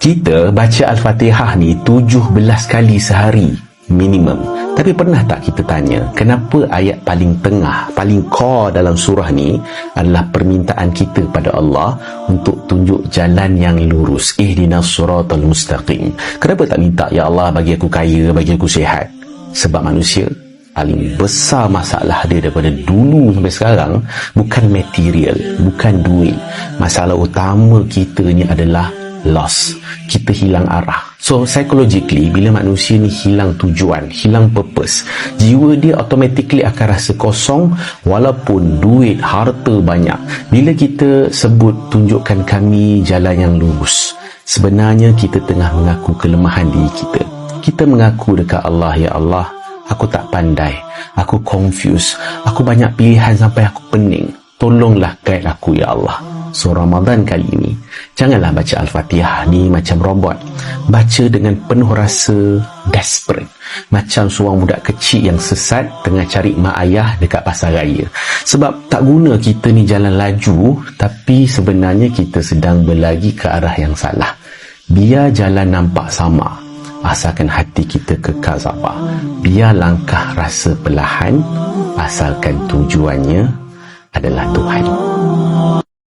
Kita baca Al-Fatihah ni 17 kali sehari minimum. Tapi pernah tak kita tanya, kenapa ayat paling tengah, paling core dalam surah ni adalah permintaan kita pada Allah untuk tunjuk jalan yang lurus. Ihdinas siratal mustaqim. Kenapa tak minta, ya Allah bagi aku kaya, bagi aku sihat? Sebab manusia paling besar masalah dia daripada dulu sampai sekarang bukan material, bukan duit. Masalah utama kita ni adalah loss. Kita hilang arah. So psychologically, bila manusia ni hilang tujuan, hilang purpose, jiwa dia automatically akan rasa kosong walaupun duit, harta banyak. Bila kita sebut tunjukkan kami jalan yang lurus, sebenarnya kita tengah mengaku kelemahan diri kita. Kita mengaku dekat Allah, ya Allah, aku tak pandai, aku confused, aku banyak pilihan sampai aku pening. Tolonglah guide aku, ya Allah. So Ramadan kali ini, janganlah baca Al-Fatihah ni macam robot. Baca dengan penuh rasa desperate, macam seorang budak kecil yang sesat tengah cari mak ayah dekat pasar raya. Sebab tak guna kita ni jalan laju, tapi sebenarnya kita sedang berlari ke arah yang salah. Biar jalan nampak sama, asalkan hati kita kekal sabar. Biar langkah rasa perlahan, asalkan tujuannya adalah Tuhan.